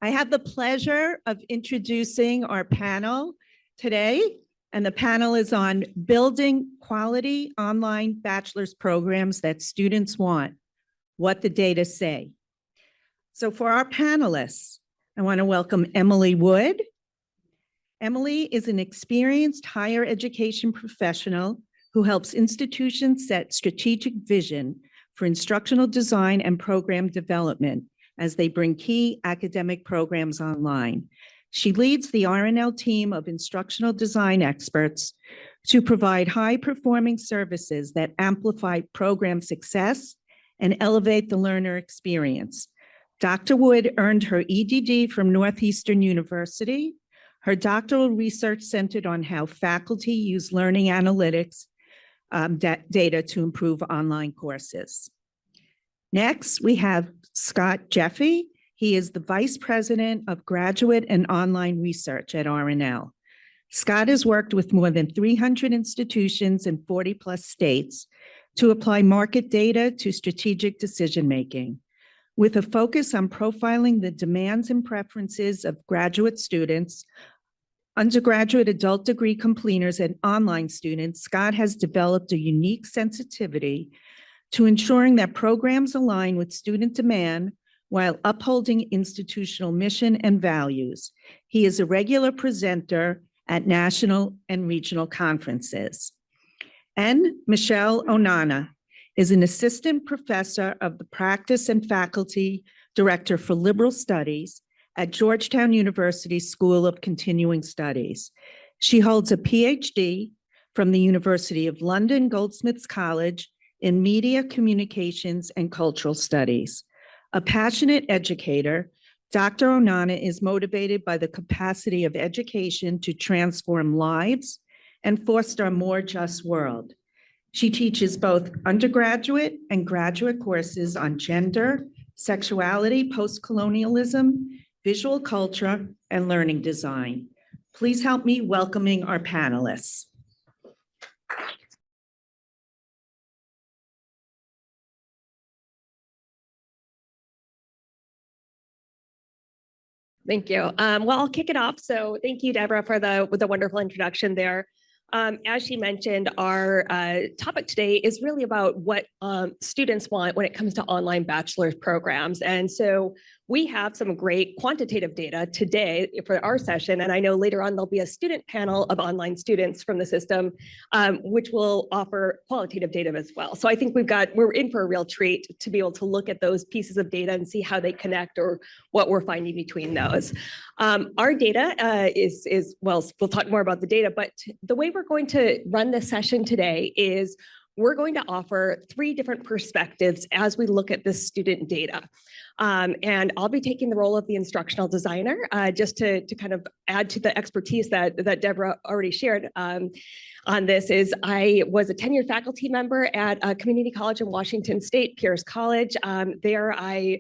I have the pleasure of introducing our panel today, and the panel is on building quality online bachelor's programs that students want, what the data say. So for our panelists, I want to welcome Emily Wood. Emily is an experienced higher education professional who helps institutions set strategic vision for instructional design and program development as they bring key academic programs online. She leads the RNL team of instructional design experts to provide high-performing services that amplify program success and elevate the learner experience. Dr. Wood earned her EDD from Northeastern University. Her doctoral research centered on how faculty use learning analytics data to improve online courses. Next, we have Scott Jeffy. He is the Vice President of Graduate and Online Research at RNL. Scott has worked with more than 300 institutions in 40+ states to apply market data to strategic decision-making. With a focus on profiling the demands and preferences of graduate students, undergraduate adult degree completers, and online students, Scott has developed a unique sensitivity to ensuring that programs align with student demand while upholding institutional mission and values. He is a regular presenter at national and regional conferences. And Michelle Onana is an assistant professor of the Practice and Faculty Director for Liberal Studies at Georgetown University School of Continuing Studies. She holds a PhD from the University of London Goldsmiths College in Media, Communications, and Cultural Studies. A passionate educator, Dr. Onana is motivated by the capacity of education to transform lives and foster a more just world. She teaches both undergraduate and graduate courses on gender, sexuality, post-colonialism, visual culture, and learning design. Please help me welcoming our panelists. Thank you. Well, I'll kick it off. So thank you, Deborah, for the wonderful introduction there. As she mentioned, our topic today is really about what students want when it comes to online bachelor's programs. And so we have some great quantitative data today for our session. And I know later on there'll be a student panel of online students from the system, which will offer qualitative data as well. So I think we're in for a real treat to be able to look at those pieces of data and see how they connect or what we're finding between those. Our data well, we'll talk more about the data, but the way we're going to run this session today is we're going to offer 3 different perspectives as we look at this student data. And I'll be taking the role of the instructional designer just to kind of add to the expertise that Deborah already shared on this. I was a tenured faculty member at a community college in Washington State, Pierce College. There I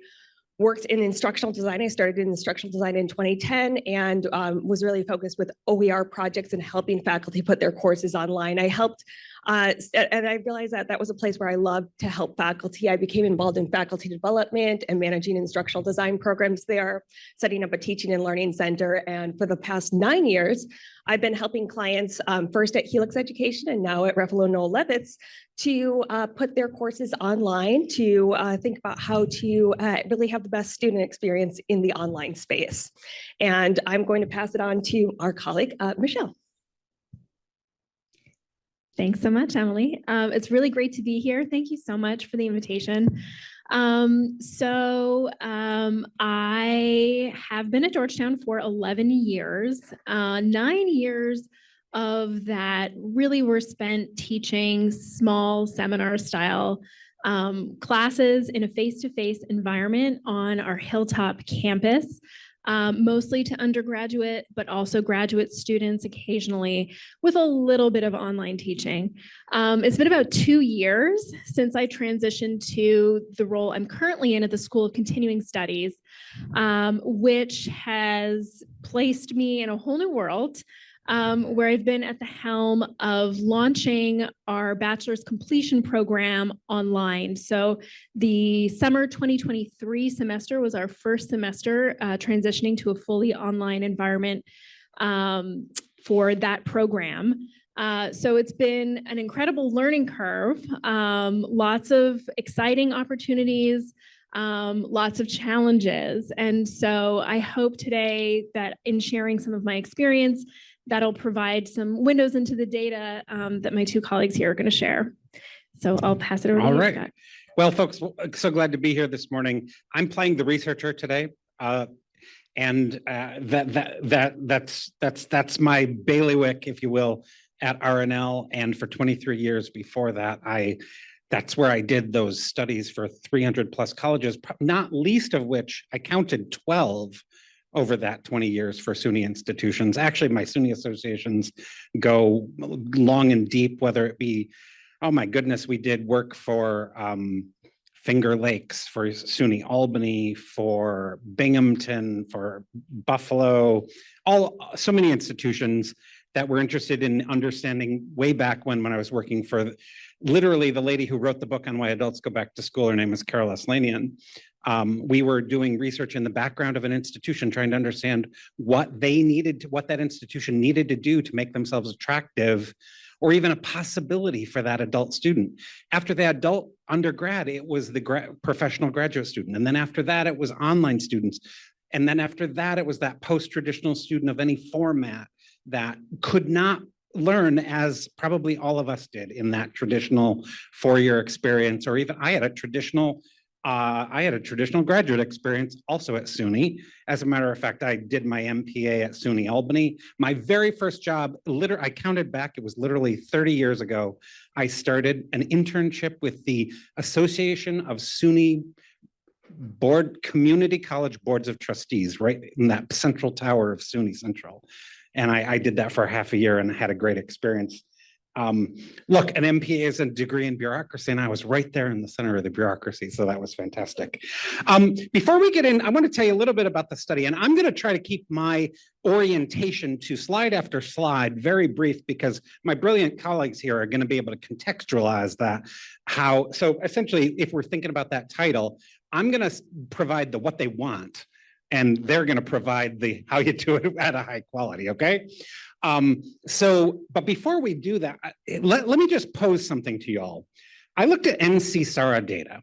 worked in instructional design. I started in instructional design in 2010 and was really focused with OER projects and helping faculty put their courses online. I helped, and I realized that was a place where I loved to help faculty. I became involved in faculty development and managing instructional design programs there, setting up a teaching and learning center. And for the past 9 years, I've been helping clients first at Helix Education and now at Ruffalo Noel Levitz to put their courses online, to think about how to really have the best student experience in the online space. And I'm going to pass it on to our colleague, Michelle. Thanks so much, Emily. It's really great to be here. Thank you so much for the invitation. I have been at Georgetown for 11 years. 9 years of that really were spent teaching small seminar style classes in a face-to-face environment on our Hilltop campus. Mostly to undergraduate, but also graduate students occasionally with a little bit of online teaching. It's been about 2 years since I transitioned to the role I'm currently in at the School of Continuing Studies, which has placed me in a whole new world. where I've been at the helm of launching our bachelor's completion program online. So the summer 2023 semester was our first semester transitioning to a fully online environment for that program. So it's been an incredible learning curve, lots of exciting opportunities, lots of challenges. And so I hope today that in sharing some of my experience, that'll provide some windows into the data that my two colleagues here are going to share. So I'll pass it over to you, Scott. Well, folks, so glad to be here this morning. I'm playing the researcher today. And that's my bailiwick, if you will, at RNL. And for 23 years before that, that's where I did those studies for 300 plus colleges, not least of which I counted 12 over that 20 years for SUNY institutions. Actually, my SUNY associations go long and deep, whether it be, oh my goodness, we did work for Finger Lakes, for SUNY Albany, for Binghamton, for Buffalo, so many institutions that were interested in understanding way back when I was working for literally the lady who wrote the book on why adults go back to school. Her name is Carol Eslanian. We were doing research in the background of an institution, trying to understand what that institution needed to do to make themselves attractive, or even a possibility for that adult student. After the adult undergrad, it was the professional graduate student. And then after that, it was online students. And then after that, it was that post-traditional student of any format that could not learn as probably all of us did in that traditional four-year experience, or even I had a traditional graduate experience also at SUNY. As a matter of fact, I did my MPA at SUNY Albany. My very first job, I counted back, it was literally 30 years ago. I started an internship with the Association of SUNY Community College Boards of Trustees, right in that central tower of SUNY Central. And I did that for half a year and had a great experience. Look, an MPA is a degree in bureaucracy, and I was right there in the center of the bureaucracy, so that was fantastic. Before we get in, I want to tell you a little bit about the study, and I'm going to try to keep my orientation to slide after slide very brief, because my brilliant colleagues here are going to be able to contextualize that. So essentially, if we're thinking about that title, I'm going to provide the what they want, and they're going to provide the how you do it at a high quality, okay? But before we do that, let me just pose something to y'all. I looked at NC SARA data,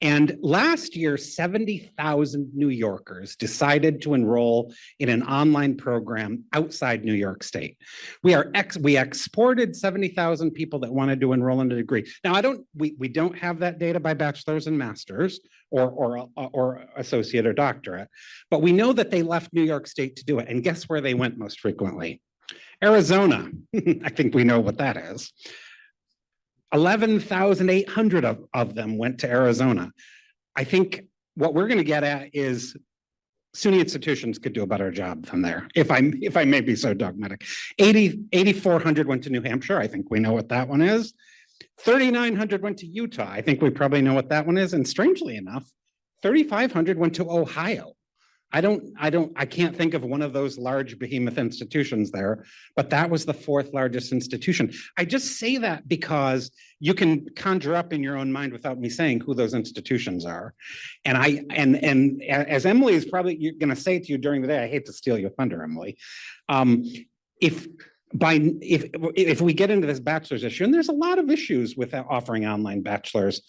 and last year, 70,000 New Yorkers decided to enroll in an online program outside New York State. We exported 70,000 people that wanted to enroll in a degree. Now, we don't have that data by bachelor's and master's or associate or doctorate, but we know that they left New York State to do it. And guess where they went most frequently? Arizona. I think we know what that is. 11,800 of them went to Arizona. I think what we're going to get at is SUNY institutions could do a better job from there, if I may be so dogmatic. 8,400 went to New Hampshire. I think we know what that one is. 3,900 went to Utah. I think we probably know what that one is. And strangely enough, 3,500 went to Ohio. I can't think of one of those large behemoth institutions there, but that was the fourth largest institution. I just say that because you can conjure up in your own mind without me saying who those institutions are. And as Emily is probably going to say to you during the day, I hate to steal your thunder, Emily. If we get into this bachelor's issue, and there's a lot of issues with offering online bachelors,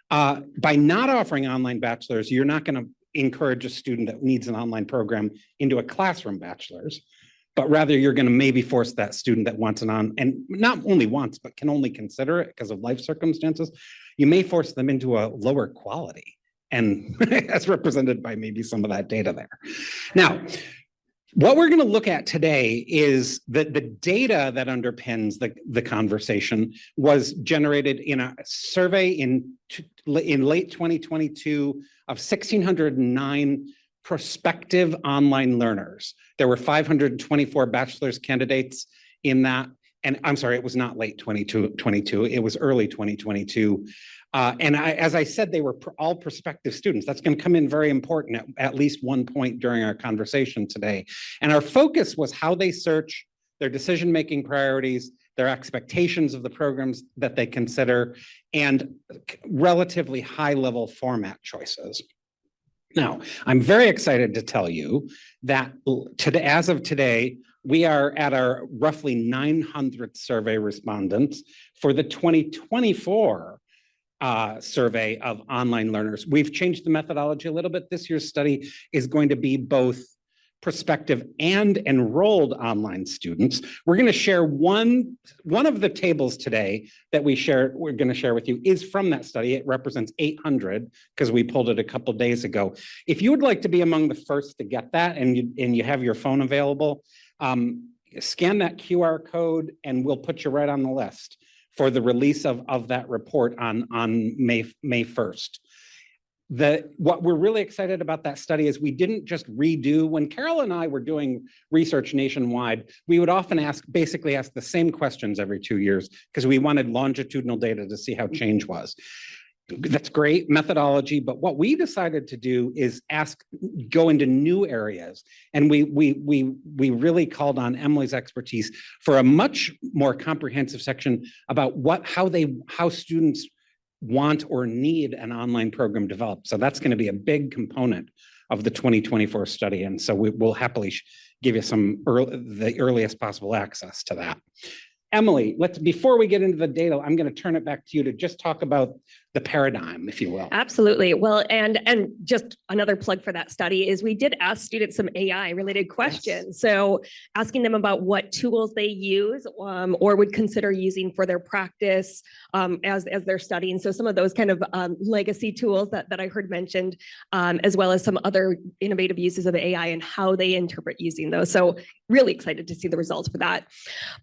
by not offering online bachelors, you're not going to encourage a student that needs an online program into a classroom bachelor's, but rather you're going to maybe force that student that wants and not only wants, but can only consider it because of life circumstances, you may force them into a lower quality, and as represented by maybe some of that data there. Now, what we're going to look at today is that the data that underpins the conversation was generated in a survey in late 2022 of 1,609 prospective online learners. There were 524 bachelor's candidates in that. And I'm sorry, it was not late 2022, it was early 2022. As I said, they were all prospective students. That's going to come in very important at least one point during our conversation today. And our focus was how they search their decision-making priorities, their expectations of the programs that they consider, and relatively high-level format choices. Now, I'm very excited to tell you that today, as of today, we are at our roughly 900th survey respondents for the 2024 survey of online learners. We've changed the methodology a little bit. This year's study is going to be both prospective and enrolled online students. We're going to share one of the tables today that we're going to share with you is from that study. It represents 800 because we pulled it a couple of days ago. If you would like to be among the first to get that and you have your phone available, scan that QR code and we'll put you right on the list for the release of that report on May 1st. What we're really excited about that study is we didn't just redo, when Carol and I were doing research nationwide, we would often basically ask the same questions every 2 years because we wanted longitudinal data to see how change was. That's great methodology, but what we decided to do is go into new areas. And we really called on Emily's expertise for a much more comprehensive section about how students want or need an online program developed. So that's going to be a big component of the 2024 study. And so we'll happily give you the earliest possible access to that. Emily, before we get into the data, I'm going to turn it back to you to just talk about the paradigm, if you will. Absolutely. Well, and just another plug for that study is we did ask students some AI related questions. Yes. So asking them about what tools they use or would consider using for their practice as they're studying. So some of those kind of legacy tools that I heard mentioned, as well as some other innovative uses of AI and how they interpret using those. So really excited to see the results for that.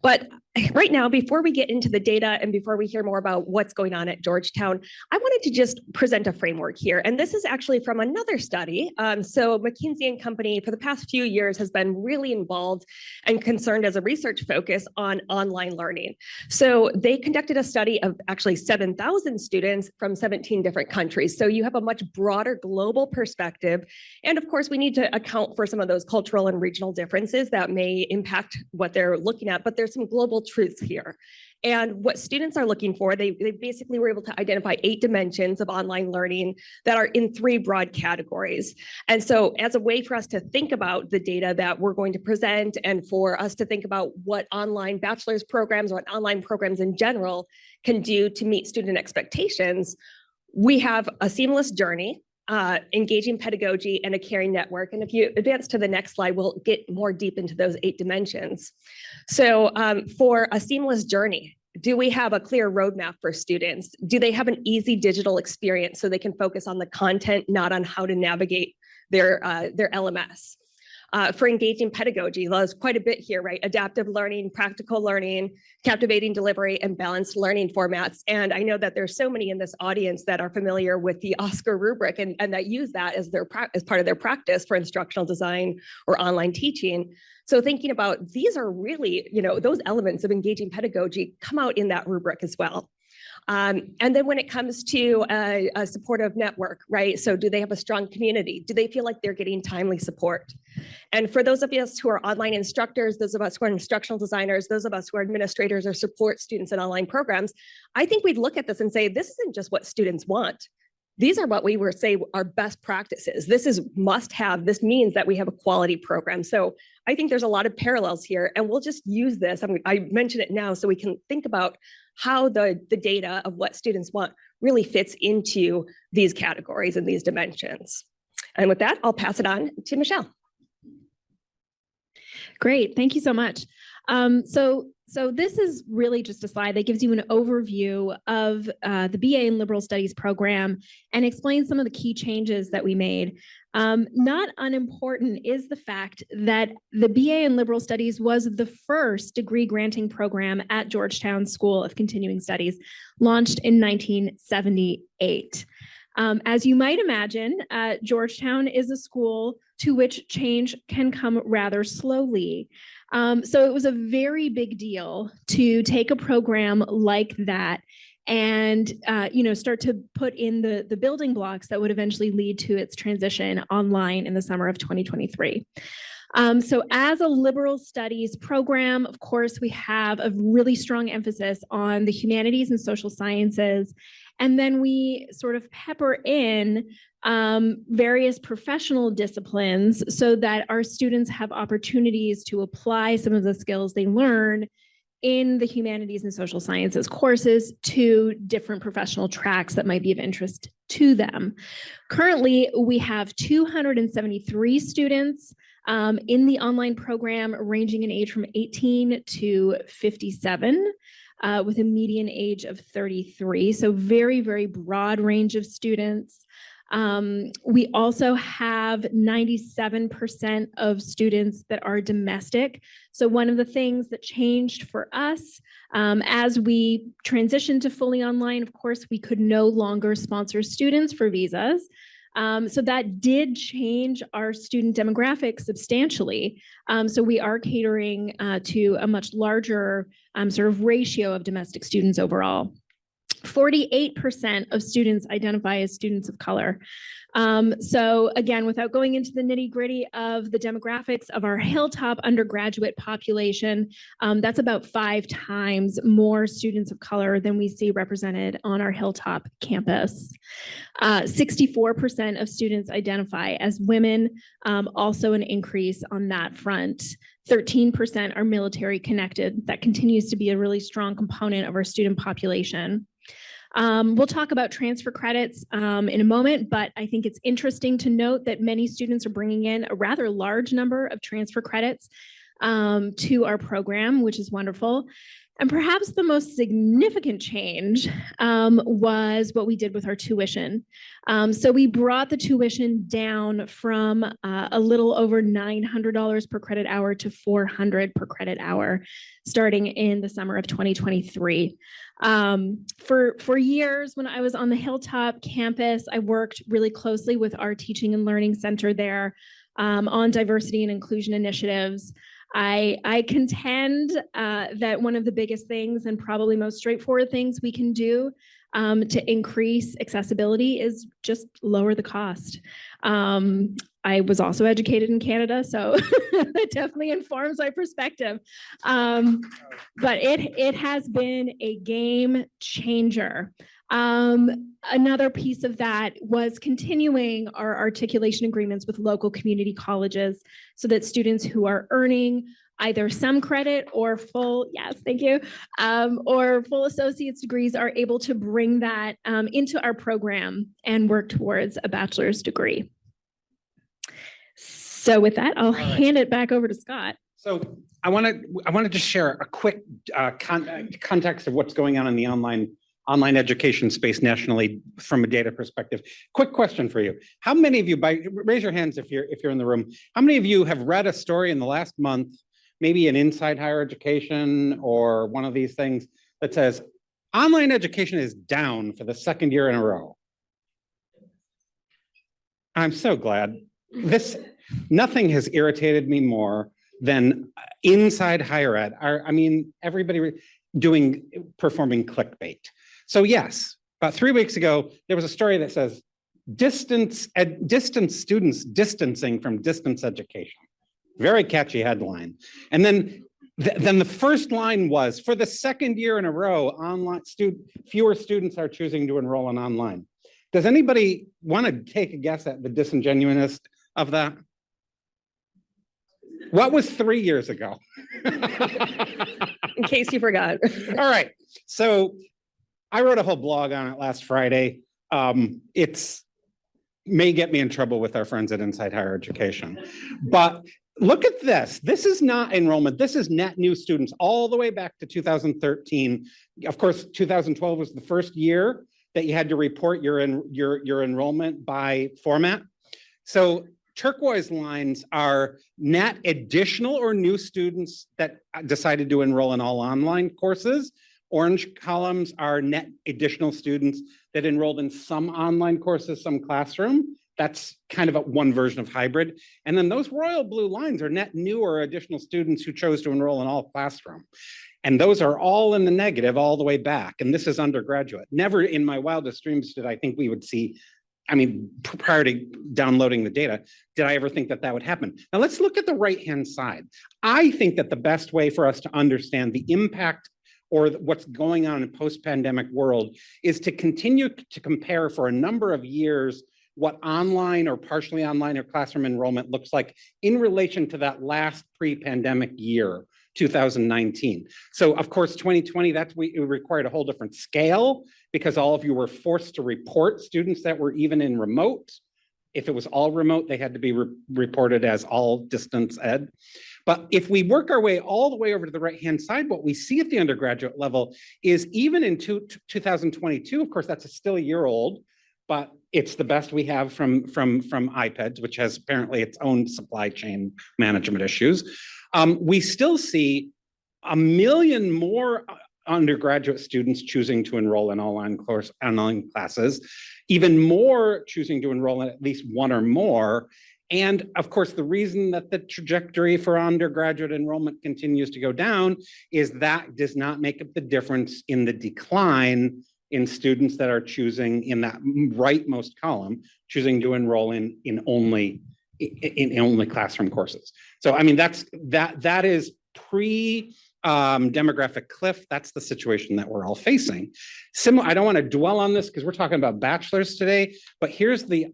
But right now, before we get into the data and before we hear more about what's going on at Georgetown, I wanted to just present a framework here. And this is actually from another study. So McKinsey & Company for the past few years has been really involved and concerned as a research focus on online learning. So they conducted a study of actually 7,000 students from 17 different countries. So you have a much broader global perspective. And of course, we need to account for some of those cultural and regional differences that may impact what they're looking at, but there's some global truths here. And what students are looking for, they basically were able to identify 8 dimensions of online learning that are in 3 broad categories. And so as a way for us to think about the data that we're going to present and for us to think about what online bachelor's programs or online programs in general can do to meet student expectations, we have a seamless journey, engaging pedagogy, and a caring network. And if you advance to the next slide, we'll get more deep into those 8 dimensions. So for a seamless journey, do we have a clear roadmap for students? Do they have an easy digital experience so they can focus on the content, not on how to navigate their LMS? For engaging pedagogy, there's quite a bit here, right? Adaptive learning, practical learning, captivating delivery, and balanced learning formats. And I know that there's so many in this audience that are familiar with the Oscar rubric and that use that as part of their practice for instructional design or online teaching. So thinking about these are really, those elements of engaging pedagogy come out in that rubric as well. And then when it comes to a supportive network, right? So do they have a strong community? Do they feel like they're getting timely support? And for those of us who are online instructors, those of us who are instructional designers, those of us who are administrators or support students in online programs, I think we'd look at this and say, this isn't just what students want. These are what we would say are best practices. This is must have. This means that we have a quality program. So I think there's a lot of parallels here, and we'll just use this. I mentioned it now so we can think about how the data of what students want really fits into these categories and these dimensions. And with that, I'll pass it on to Michelle. Great, thank you so much. So this is really just a slide that gives you an overview of the BA in Liberal Studies program and explains some of the key changes that we made. Not unimportant is the fact that the BA in Liberal Studies was the first degree granting program at Georgetown School of Continuing Studies, launched in 1978. As you might imagine, Georgetown is a school to which change can come rather slowly. So it was a very big deal to take a program like that and start to put in the building blocks that would eventually lead to its transition online in the summer of 2023. So as a liberal studies program, of course, we have a really strong emphasis on the humanities and social sciences. And then we sort of pepper in various professional disciplines so that our students have opportunities to apply some of the skills they learn in the humanities and social sciences courses to different professional tracks that might be of interest to them. Currently, we have 273 students in the online program, ranging in age from 18 to 57. With a median age of 33. So very, very broad range of students. We also have 97% of students that are domestic. So one of the things that changed for us as we transitioned to fully online, of course, we could no longer sponsor students for visas. So that did change our student demographic substantially. So we are catering to a much larger sort of ratio of domestic students overall. 48% of students identify as students of color. So again, without going into the nitty-gritty of the demographics of our Hilltop undergraduate population, that's about 5 times more students of color than we see represented on our Hilltop campus. 64% of students identify as women, also an increase on that front. 13% are military connected. That continues to be a really strong component of our student population. We'll talk about transfer credits in a moment, but I think it's interesting to note that many students are bringing in a rather large number of transfer credits to our program, which is wonderful. And perhaps the most significant change was what we did with our tuition. So we brought the tuition down from a little over $900 per credit hour to $400 per credit hour, starting in the summer of 2023. For years, when I was on the Hilltop campus, I worked really closely with our teaching and learning center there on diversity and inclusion initiatives. I contend that one of the biggest things and probably most straightforward things we can do to increase accessibility is just lower the cost. I was also educated in Canada, so that definitely informs my perspective. But it has been a game changer. Another piece of that was continuing our articulation agreements with local community colleges so that students who are earning either some credit or full, yes, thank you, or full associate's degrees are able to bring that into our program and work towards a bachelor's degree. So with that, I'll hand it back over to Scott. So I want to just share a quick context of what's going on in the online education space nationally from a data perspective. Quick question for you. How many of you, raise your hands if you're in the room, how many of you have read a story in the last month, maybe in Inside Higher Education or one of these things that says online education is down for the 2nd year in a row? I'm so glad. Nothing has irritated me more than Inside Higher Ed. I mean, everybody performing clickbait. So yes, about 3 weeks ago, there was a story that says distance students distancing from distance education. Very catchy headline. And then the first line was, for the 2nd year in a row, fewer students are choosing to enroll in online. Does anybody want to take a guess at the disingenuousness of that? What was 3 years ago? In case you forgot. All right. So I wrote a whole blog on it last Friday. It's may get me in trouble with our friends at Inside Higher Education. But look at this. This is not enrollment. This is net new students all the way back to 2013. Of course, 2012 was the first year that you had to report your enrollment by format. So turquoise lines are net additional or new students that decided to enroll in all online courses. Orange columns are net additional students that enrolled in some online courses, some classroom. That's kind of one version of hybrid. And then those royal blue lines are net new or additional students who chose to enroll in all classroom. And those are all in the negative all the way back. And this is undergraduate. Never in my wildest dreams did I think we would see I mean, prior to downloading the data, did I ever think that that would happen? Now let's look at the right-hand side. I think that the best way for us to understand the impact or what's going on in a post-pandemic world is to continue to compare for a number of years what online or partially online or classroom enrollment looks like in relation to that last pre-pandemic year, 2019. So of course, 2020, it required a whole different scale because all of you were forced to report students that were even in remote. If it was all remote, they had to be reported as all distance ed. But if we work our way all the way over to the right-hand side, what we see at the undergraduate level is even in 2022, of course, that's still a year old, but it's the best we have from iPads, which has apparently its own supply chain management issues. We still see 1 million more undergraduate students choosing to enroll in online classes, even more choosing to enroll in at least one or more. And of course, the reason that the trajectory for undergraduate enrollment continues to go down is that does not make up the difference in the decline in students that are choosing in that rightmost column, choosing to enroll in only classroom courses. So I mean, that is demographic cliff. That's the situation that we're all facing. Similar, I don't want to dwell on this because we're talking about bachelors today, but here's the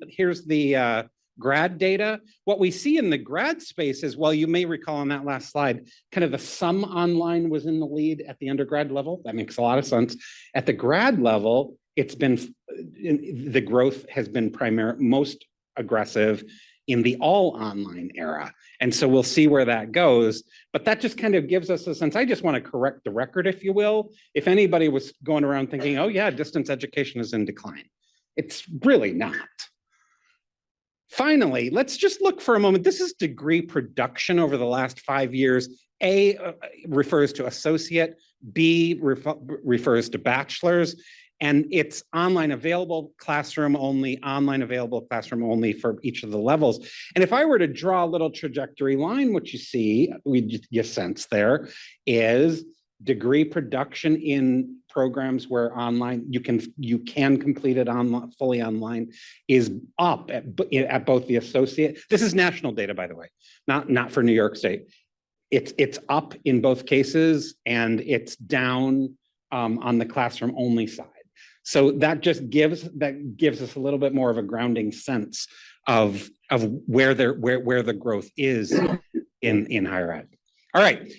grad data. What we see in the grad space is, well, you may recall on that last slide, kind of the sum online was in the lead at the undergrad level. That makes a lot of sense. At the grad level, the growth has been most aggressive in the all online era. And so we'll see where that goes, but that just kind of gives us a sense. I just want to correct the record, if you will. If anybody was going around thinking, oh yeah, distance education is in decline, it's really not. Finally, let's just look for a moment. This is degree production over the last 5 years. A refers to associate, B refers to bachelor's, and it's online available classroom only, online available classroom only for each of the levels. And if I were to draw a little trajectory line, what you see, you sense there is degree production in programs where online you can complete it online, fully online, is up at both the associate. This is national data, by the way, not for New York State. It's up in both cases, and it's down on the classroom only side. So that just gives us a little bit more of a grounding sense of where the growth is in higher ed. All right.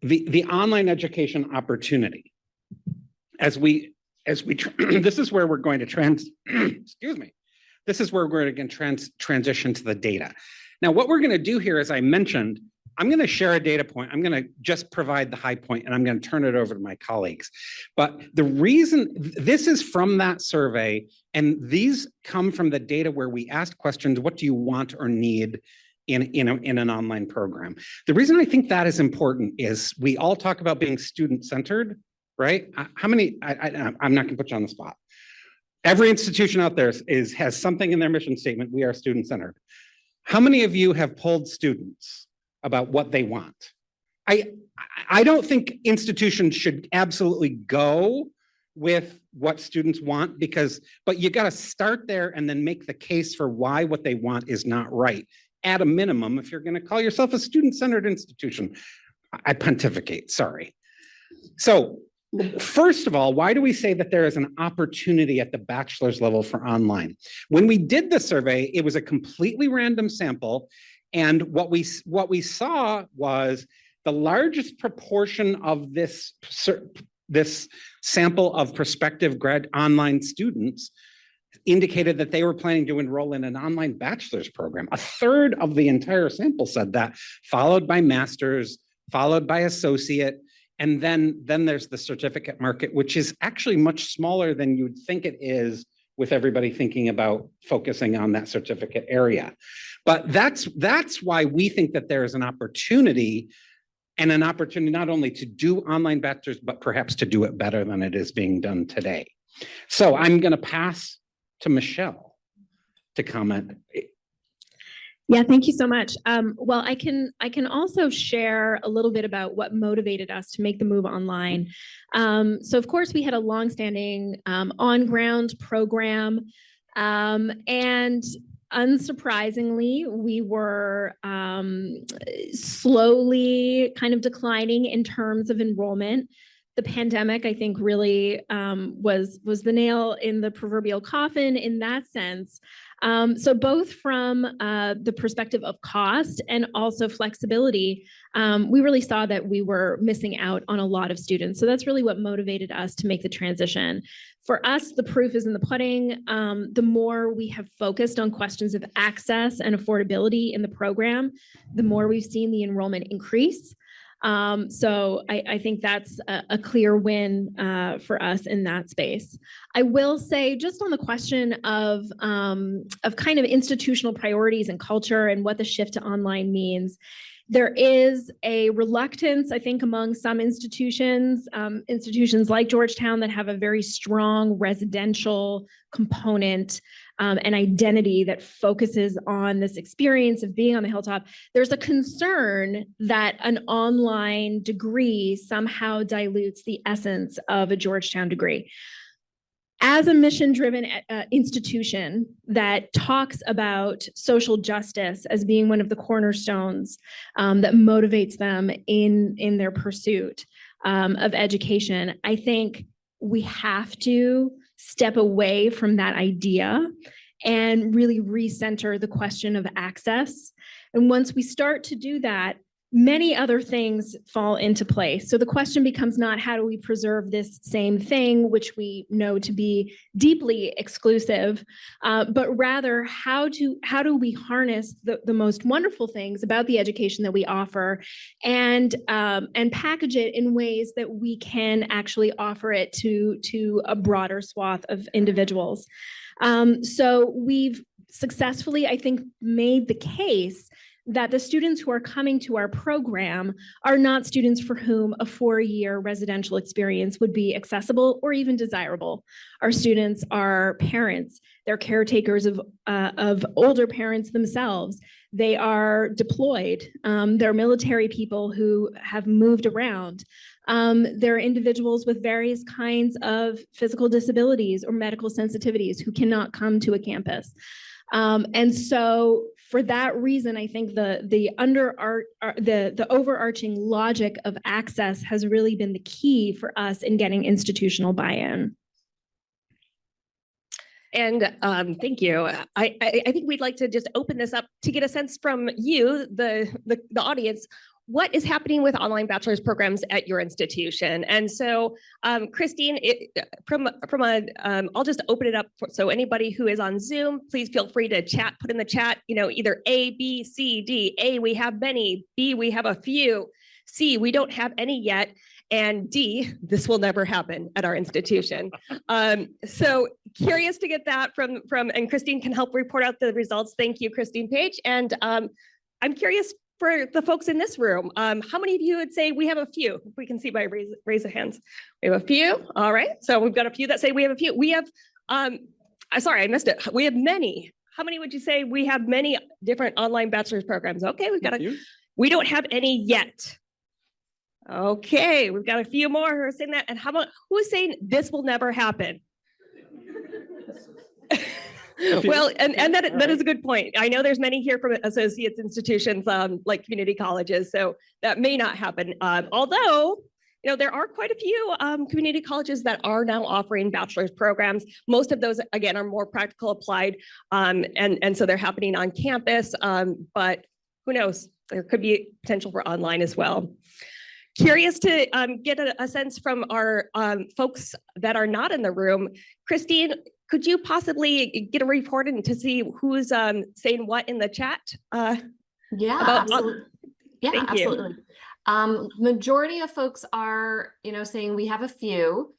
The online education opportunity. This is where we're going to excuse me. This is where we're going to transition to the data. Now, what we're going to do here, as I mentioned, I'm going to share a data point. I'm going to just provide the high point, and I'm going to turn it over to my colleagues. But the reason this is from that survey, and these come from the data where we asked questions, what do you want or need in an online program? The reason I think that is important is we all talk about being student-centered, right? How many, I'm not going to put you on the spot. Every institution out there has something in their mission statement, we are student-centered. How many of you have polled students about what they want? I don't think institutions should absolutely go with what students want but you got to start there and then make the case for why what they want is not right. At a minimum, if you're going to call yourself a student-centered institution, I pontificate, sorry. So first of all, why do we say that there is an opportunity at the bachelor's level for online? When we did the survey, it was a completely random sample. And what we saw was the largest proportion of this sample of prospective grad online students indicated that they were planning to enroll in an online bachelor's program. A third of the entire sample said that, followed by master's, followed by associate, and then there's the certificate market, which is actually much smaller than you'd think it is with everybody thinking about focusing on that certificate area. But that's why we think that there is an opportunity, and an opportunity not only to do online bachelor's, but perhaps to do it better than it is being done today. So I'm going to pass to Michelle to comment. Yeah, thank you so much. Well, I can also share a little bit about what motivated us to make the move online. So of course we had a longstanding on-ground program And unsurprisingly, we were slowly kind of declining in terms of enrollment. The pandemic, I think, really was the nail in the proverbial coffin in that sense. So both from the perspective of cost and also flexibility, we really saw that we were missing out on a lot of students. So that's really what motivated us to make the transition. For us, the proof is in the pudding. The more we have focused on questions of access and affordability in the program, the more we've seen the enrollment increase. So I think that's a clear win for us in that space. I will say, just on the question of kind of institutional priorities and culture and what the shift to online means, there is a reluctance, I think, among some institutions, institutions like Georgetown that have a very strong residential component and identity that focuses on this experience of being on the hilltop. There's a concern that an online degree somehow dilutes the essence of a Georgetown degree. As a mission-driven institution that talks about social justice as being one of the cornerstones that motivates them in their pursuit of education, I think we have to step away from that idea and really recenter the question of access. And once we start to do that, many other things fall into place. So the question becomes not how do we preserve this same thing, which we know to be deeply exclusive, but rather how do we harness the most wonderful things about the education that we offer and package it in ways that we can actually offer it to a broader swath of individuals. So we've successfully, I think, made the case that the students who are coming to our program are not students for whom a 4-year residential experience would be accessible or even desirable. Our students are parents. They're caretakers of older parents themselves. They are deployed. They're military people who have moved around. They're individuals with various kinds of physical disabilities or medical sensitivities who cannot come to a campus. And so for that reason, I think the overarching logic of access has really been the key for us in getting institutional buy-in. And thank you. I think we'd like to just open this up to get a sense from you, the audience, what is happening with online bachelor's programs at your institution? And so, Christine, I'll just open it up so anybody who is on Zoom, please feel free to put in the chat, either A, B, C, D. A, we have many. B, we have a few. C, we don't have any yet. And D, this will never happen at our institution. So curious to get that from, and Christine can help report out the results. Thank you, Christine Page. And I'm curious, for the folks in this room, how many of you would say we have a few? We can see by raise of hands. We have a few. All right. So we've got a few that say we have a few. We have, sorry, I missed it. We have many. How many would you say we have many different online bachelor's programs? Okay, we've got we don't have any yet. Okay, we've got a few more who are saying that. And how about who's saying this will never happen? Well, and that is a good point. I know there's many here from associates institutions like community colleges, so that may not happen. Although, there are quite a few community colleges that are now offering bachelor's programs. Most of those, again, are more practical applied, and so they're happening on campus. But who knows? There could be potential for online as well. Curious to get a sense from our folks that are not in the room. Christine, could you possibly get a report and to see who's saying what in the chat? Yeah, absolutely. Yeah, absolutely. Majority of folks are, saying we have a few.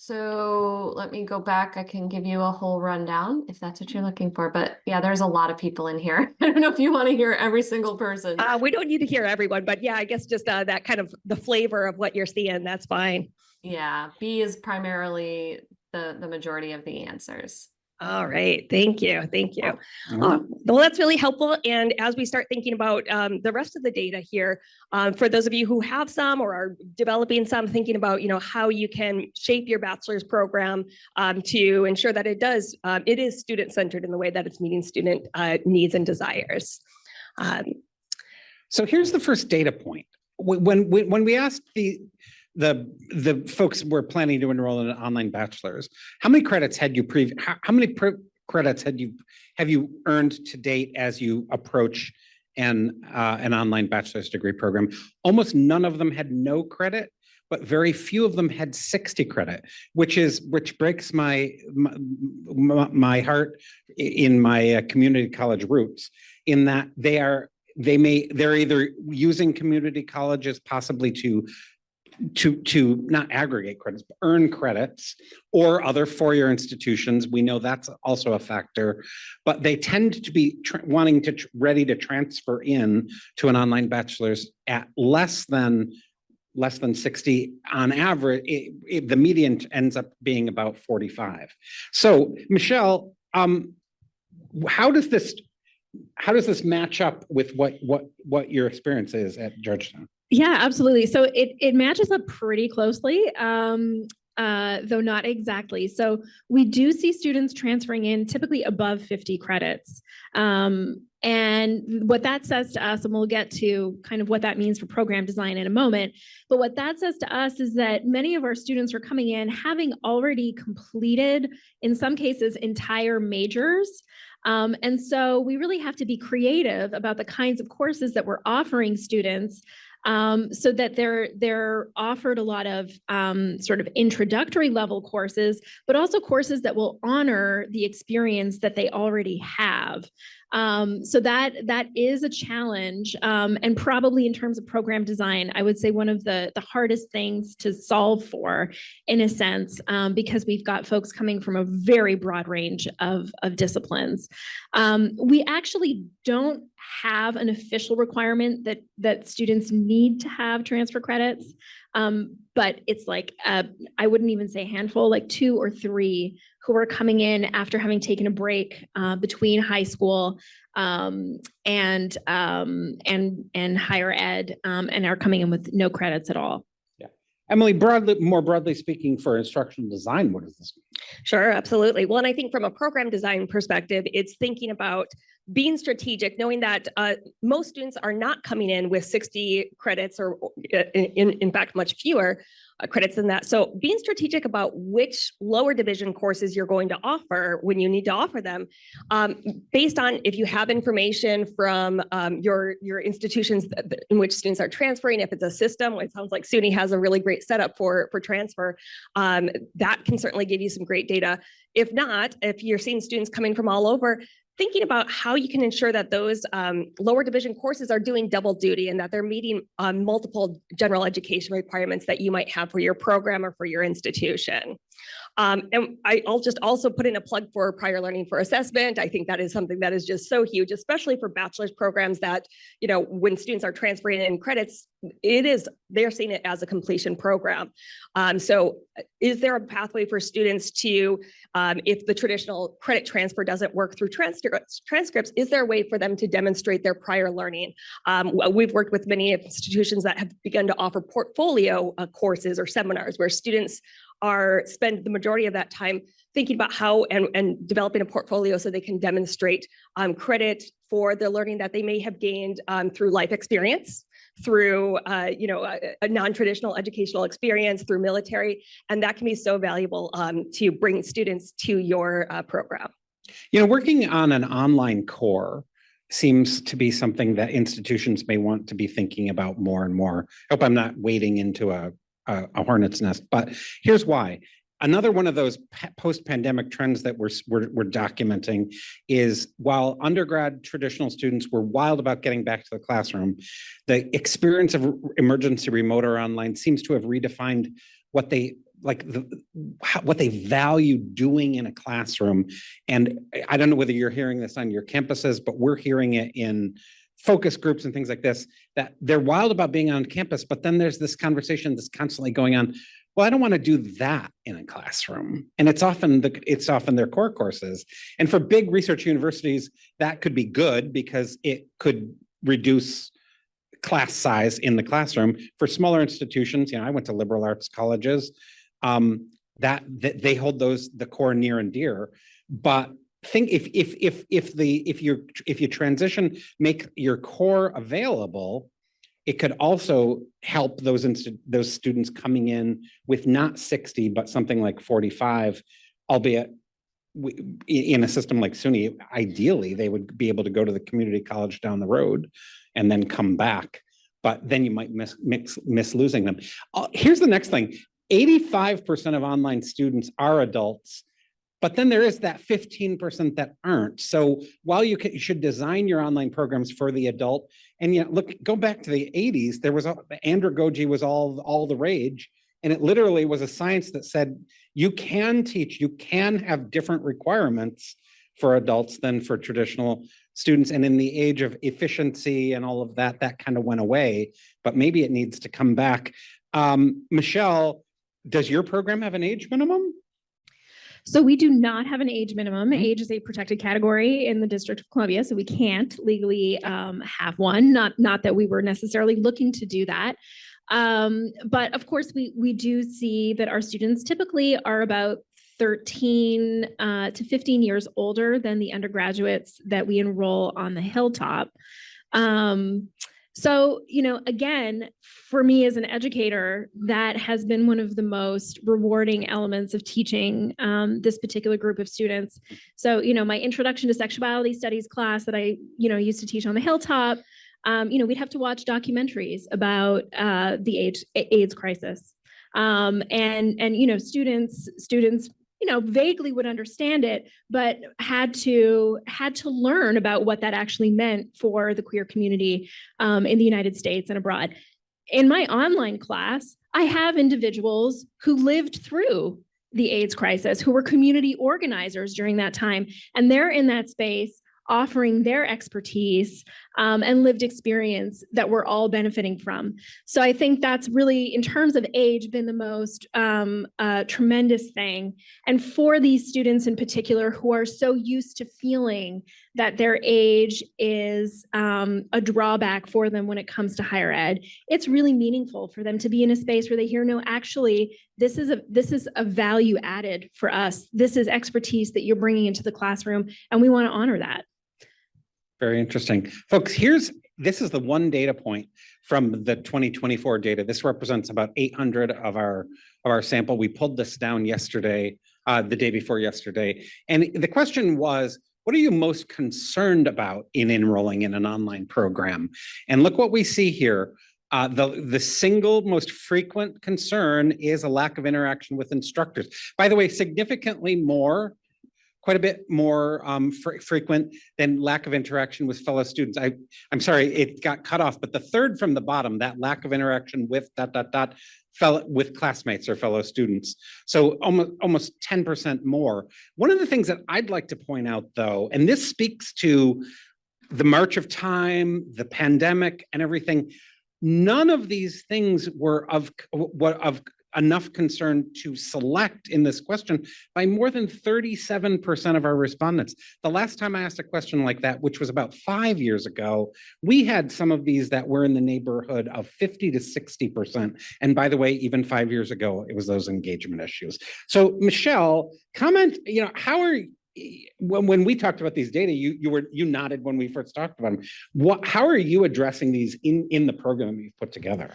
So let me go back. I can give you a whole rundown if that's what you're looking for. But yeah, there's a lot of people in here. I don't know if you want to hear every single person. We don't need to hear everyone, but yeah, I guess just that kind of the flavor of what you're seeing, that's fine. Yeah, B is primarily the majority of the answers. All right, thank you, thank you. right. Well, that's really helpful. And as we start thinking about the rest of the data here, for those of you who have some or are developing some, thinking about how you can shape your bachelor's program to ensure that it is student-centered in the way that it's meeting student needs and desires. So here's the first data point. When we asked the folks who were planning to enroll in an online bachelor's, how many credits had you how many credits have you earned to date as you approach an online bachelor's degree program? Almost none of them had no credit, but very few of them had 60 credit, which breaks my heart in my community college roots, in that they're either using community colleges possibly to not aggregate credits, but earn credits, or other four-year institutions. We know that's also a factor, but they tend to be ready to transfer in to an online bachelor's at less than 60 on average. The median ends up being about 45. So Michelle, how does this match up with what your experience is at Georgetown? Yeah, absolutely. So it matches up pretty closely, though not exactly. So we do see students transferring in typically above 50 credits. And what that says to us, and we'll get to kind of what that means for program design in a moment, but what that says to us is that many of our students are coming in having already completed, in some cases, entire majors. And so we really have to be creative about the kinds of courses that we're offering students, so that they're offered a lot of sort of introductory level courses, but also courses that will honor the experience that they already have. So that is a challenge, and probably in terms of program design, I would say one of the hardest things to solve for, in a sense, because we've got folks coming from a very broad range of disciplines. We actually don't have an official requirement that students need to have transfer credits, but it's like I wouldn't even say a handful, like 2 or 3 who are coming in after having taken a break between high school and higher ed, and are coming in with no credits at all. Yeah, Emily, more broadly speaking, for instructional design, what does this mean? Sure, absolutely. Well, and I think from a program design perspective, it's thinking about being strategic, knowing that most students are not coming in with 60 credits, or in fact, much fewer credits than that. So being strategic about which lower division courses you're going to offer when you need to offer them, based on if you have information from your institutions in which students are transferring. If it's a system, it sounds like SUNY has a really great setup for transfer. That can certainly give you some great data. If not, if you're seeing students coming from all over, thinking about how you can ensure that those lower division courses are doing double duty and that they're meeting multiple general education requirements that you might have for your program or for your institution. And I'll just also put in a plug for prior learning for assessment. I think that is something that is just so huge, especially for bachelor's programs that, when students are transferring in credits, they're seeing it as a completion program. So is there a pathway for students to, if the traditional credit transfer doesn't work through transcripts, is there a way for them to demonstrate their prior learning? We've worked with many institutions that have begun to offer portfolio courses or seminars where students spend the majority of that time thinking about how and developing a portfolio so they can demonstrate credit for the learning that they may have gained through life experience, through a non-traditional educational experience, through military, and that can be so valuable to bring students to your program. Working on an online core seems to be something that institutions may want to be thinking about more and more. I hope I'm not wading into a hornet's nest, but here's why. Another one of those post-pandemic trends that we're documenting is, while undergrad traditional students were wild about getting back to the classroom, the experience of emergency remote or online seems to have redefined what they value doing in a classroom. And I don't know whether you're hearing this on your campuses, but we're hearing it in focus groups and things like this, that they're wild about being on campus, but then there's this conversation that's constantly going on. Well, I don't want to do that in a classroom. And it's often their core courses. And for big research universities, that could be good because it could reduce class size in the classroom. For smaller institutions, I went to liberal arts colleges, that they hold the core near and dear. But think if you transition, make your core available, it could also help those students coming in with not 60, but something like 45, albeit in a system like SUNY, ideally, they would be able to go to the community college down the road and then come back. But then you might miss losing them. Here's the next thing. 85% of online students are adults, but then there is that 15% that aren't. So while you should design your online programs for the adult, and go back to the 80s, there was andragogy was all the rage. And it literally was a science that said, you can teach, you can have different requirements for adults than for traditional students. And in the age of efficiency and all of that, that kind of went away, but maybe it needs to come back. Michelle, does your program have an age minimum? So we do not have an age minimum. Age is a protected category in the District of Columbia, so we can't legally have one. Not that we were necessarily looking to do that. But of course, we do see that our students typically are about 13 to 15 years older than the undergraduates that we enroll on the Hilltop. So, again, for me as an educator, that has been one of the most rewarding elements of teaching this particular group of students. So, my introduction to sexuality studies class that I, used to teach on the Hilltop, we'd have to watch documentaries about the AIDS crisis. And students, vaguely would understand it, but had to learn about what that actually meant for the queer community in the United States and abroad. In my online class, I have individuals who lived through the AIDS crisis, who were community organizers during that time, and they're in that space offering their expertise and lived experience that we're all benefiting from. So I think that's really, in terms of age, been the most tremendous thing. And for these students in particular who are so used to feeling that their age is a drawback for them when it comes to higher ed, it's really meaningful for them to be in a space where they hear, no, actually, this is a value added for us. This is expertise that you're bringing into the classroom, and we want to honor that. Very interesting. Folks, this is the one data point from the 2024 data. This represents about 800 of our sample. We pulled this down yesterday, the day before yesterday. And the question was, what are you most concerned about in enrolling in an online program? And look what we see here. The single most frequent concern is a lack of interaction with instructors. By the way, significantly more, quite a bit more frequent than lack of interaction with fellow students. I'm sorry, it got cut off, but the third from the bottom, that lack of interaction with ... with classmates or fellow students. So almost 10% more. One of the things that I'd like to point out, though, and this speaks to the march of time, the pandemic, and everything, none of these things were of enough concern to select in this question by more than 37% of our respondents. The last time I asked a question like that, which was about 5 years ago, we had some of these that were in the neighborhood of 50 to 60%. And by the way, even 5 years ago, it was those engagement issues. So Michelle, comment, how are when we talked about these data, you nodded when we first talked about them. How are you addressing these in the program you've put together?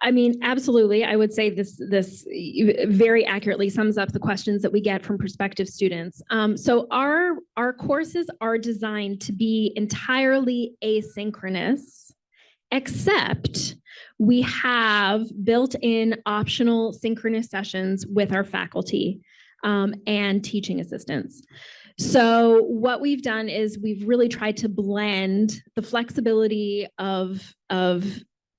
I mean, absolutely. I would say this very accurately sums up the questions that we get from prospective students. So our courses are designed to be entirely asynchronous, except we have built-in optional synchronous sessions with our faculty and teaching assistants. So what we've done is we've really tried to blend the flexibility of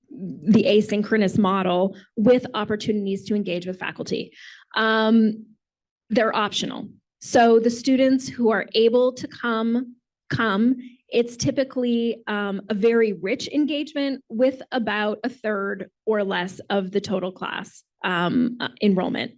the asynchronous model with opportunities to engage with faculty. They're optional. So the students who are able to come. It's typically a very rich engagement with about a third or less of the total class. enrollment.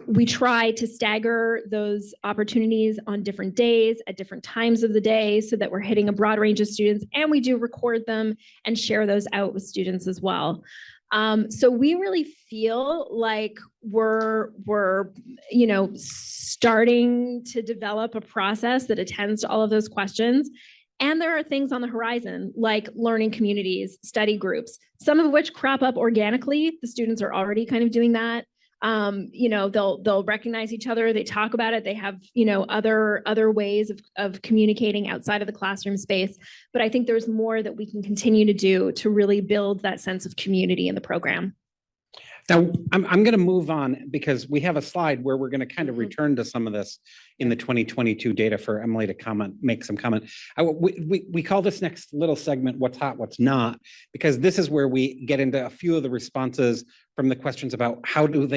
We try to stagger those opportunities on different days at different times of the day so that we're hitting a broad range of students, and we do record them and share those out with students as well. So we really feel like we're starting to develop a process that attends to all of those questions. And there are things on the horizon like learning communities, study groups, some of which crop up organically. The students are already kind of doing that. They'll recognize each other. They talk about it. They have, other ways of communicating outside of the classroom space. But I think there's more that we can continue to do to really build that sense of community in the program. Now, I'm going to move on because we have a slide where we're going to kind of return to some of this in the 2022 data for Emily to make some comment. We call this next little segment, what's hot, what's not, because this is where we get into a few of the responses from the questions about how would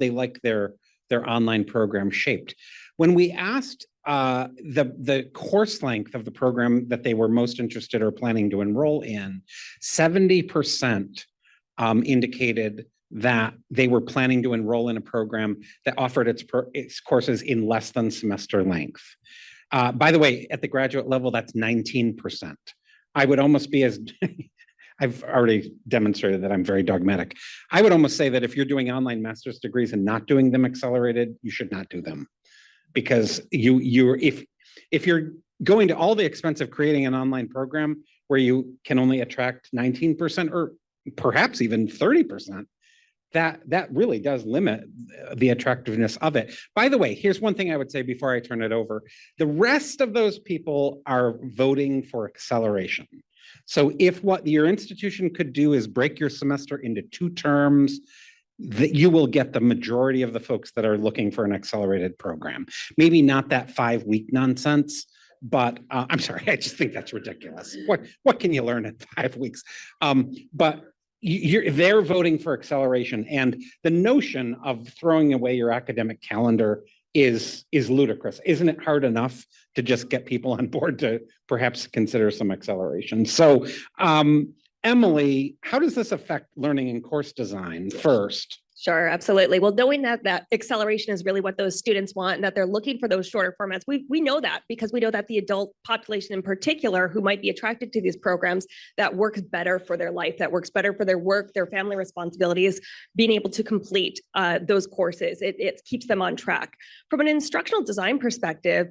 they like their online program shaped. When we asked the course length of the program that they were most interested or planning to enroll in, 70% indicated that they were planning to enroll in a program that offered its courses in less than semester length. By the way, at the graduate level, that's 19%. I would almost be I've already demonstrated that I'm very dogmatic. I would almost say that if you're doing online master's degrees and not doing them accelerated, you should not do them. Because if you're going to all the expense of creating an online program where you can only attract 19% or perhaps even 30%, that really does limit the attractiveness of it. By the way, here's one thing I would say before I turn it over. The rest of those people are voting for acceleration. So if what your institution could do is break your semester into 2 terms, that you will get the majority of the folks that are looking for an accelerated program. Maybe not that 5-week nonsense, but I'm sorry, I just think that's ridiculous. What can you learn in 5 weeks? But they're voting for acceleration, and the notion of throwing away your academic calendar is ludicrous. Isn't it hard enough to just get people on board to perhaps consider some acceleration? So, Emily, how does this affect learning and course design first? Sure, absolutely. Well, knowing that acceleration is really what those students want and that they're looking for those shorter formats, we know that because we know that the adult population in particular who might be attracted to these programs, that works better for their life, that works better for their work, their family responsibilities, being able to complete those courses. It keeps them on track. From an instructional design perspective,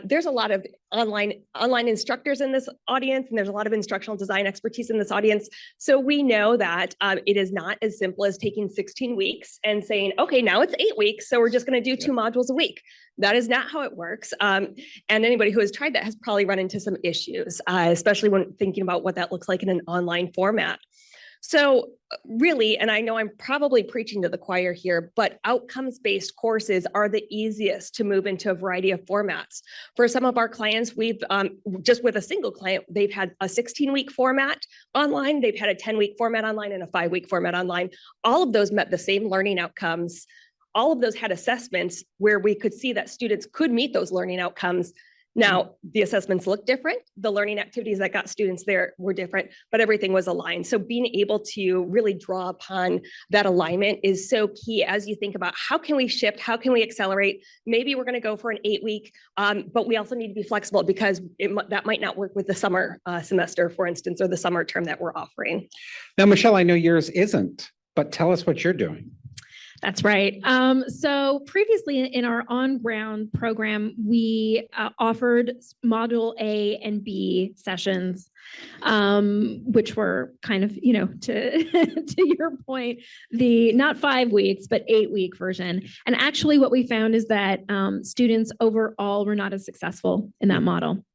there's a lot of online instructors in this audience, and there's a lot of instructional design expertise in this audience. So we know that it is not as simple as taking 16 weeks and saying, okay, now it's 8 weeks, so we're just going to do 2 modules a week. That is not how it works. And anybody who has tried that has probably run into some issues, especially when thinking about what that looks like in an online format. So really, and I know I'm probably preaching to the choir here, but outcomes-based courses are the easiest to move into a variety of formats. For some of our clients, we've just with a single client, they've had a 16-week format online, they've had a 10-week format online, and a 5-week format online. All of those met the same learning outcomes. All of those had assessments where we could see that students could meet those learning outcomes. Now, the assessments look different. The learning activities that got students there were different, but everything was aligned. So being able to really draw upon that alignment is so key as you think about how can we shift, how can we accelerate? Maybe we're going to go for an 8-week, but we also need to be flexible because that might not work with the summer semester, for instance, or the summer term that we're offering. Now, Michelle, I know yours isn't, but tell us what you're doing. That's right. So previously in our on-ground program, we offered module A and B sessions, which were kind of, to your point, the not 5 weeks, but 8-week version. And actually what we found is that students overall were not as successful in that model.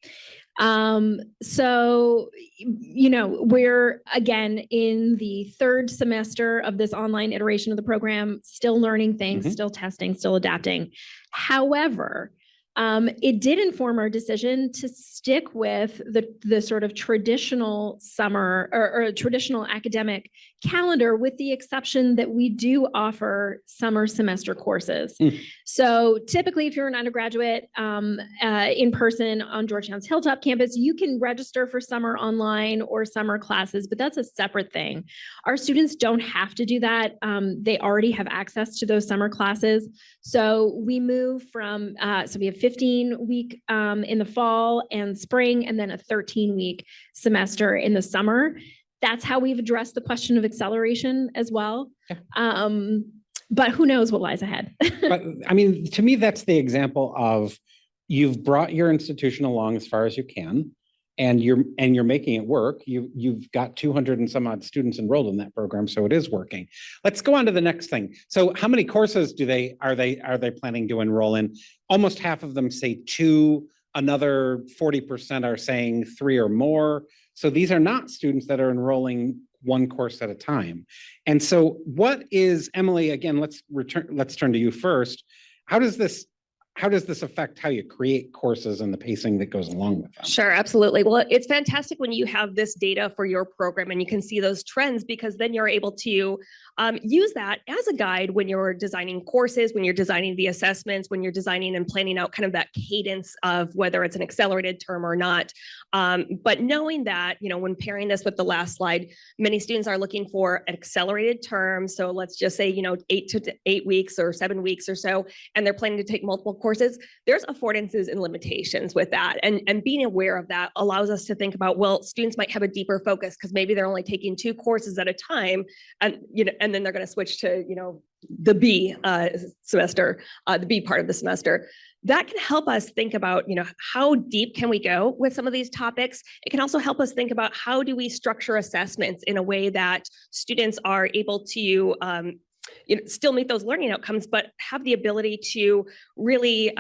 So, we're again in the 3rd semester of this online iteration of the program, still learning things, still testing, still adapting. However, it did inform our decision to stick with the sort of traditional summer or traditional academic calendar, with the exception that we do offer summer semester courses. Mm. So typically, if you're an undergraduate in person on Georgetown's Hilltop campus, you can register for summer online or summer classes, but that's a separate thing. Our students don't have to do that. They already have access to those summer classes. So we move from, so we have 15-week in the fall and spring, and then a 13-week semester in the summer. That's how we've addressed the question of acceleration as well. Yeah. But who knows what lies ahead? But I mean, to me, that's the example of you've brought your institution along as far as you can, and you're making it work. You've got 200 and some odd students enrolled in that program, so it is working. Let's go on to the next thing. So how many courses are they planning to enroll in? Almost half of them say 2, another 40% are saying 3 or more. So these are not students that are enrolling one course at a time. And so what is, Emily, again, let's turn to you first. How does this affect how you create courses and the pacing that goes along with them? Sure, absolutely. Well, it's fantastic when you have this data for your program and you can see those trends, because then you're able to use that as a guide when you're designing courses, when you're designing the assessments, when you're designing and planning out kind of that cadence of whether it's an accelerated term or not. But knowing that, when pairing this with the last slide, many students are looking for an accelerated term. So let's just say, 8 to 8 weeks or 7 weeks or so, and they're planning to take multiple courses. There's affordances and limitations with that. And being aware of that allows us to think about, well, students might have a deeper focus because maybe they're only taking 2 courses at a time, and then they're going to switch to, the B semester, the B part of the semester. That can help us think about, how deep can we go with some of these topics? It can also help us think about how do we structure assessments in a way that students are able to still meet those learning outcomes, but have the ability to really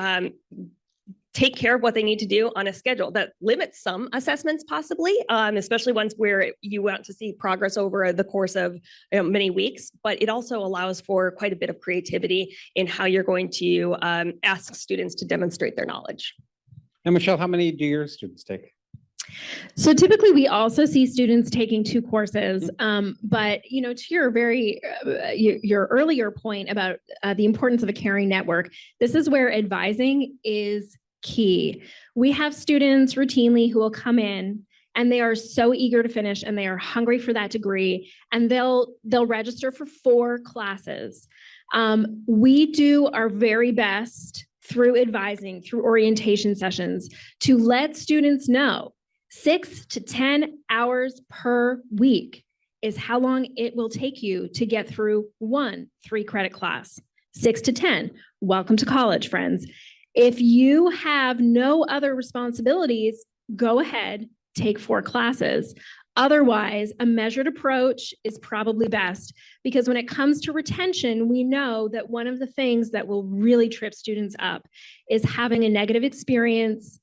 take care of what they need to do on a schedule that limits some assessments possibly, especially ones where you want to see progress over the course of many weeks, but it also allows for quite a bit of creativity in how you're going to ask students to demonstrate their knowledge. And Michelle, how many do your students take? So typically we also see students taking 2 courses, but to your your earlier point about the importance of a caring network, this is where advising is key. We have students routinely who will come in and they are so eager to finish and they are hungry for that degree, and they'll register for 4 classes. We do our very best through advising, through orientation sessions, to let students know 6 to 10 hours per week is how long it will take you to get through 1 3-credit class. 6 to 10. Welcome to college, friends. If you have no other responsibilities, go ahead, take 4 classes. Otherwise, a measured approach is probably best, because when it comes to retention, we know that one of the things that will really trip students up is having a negative experience,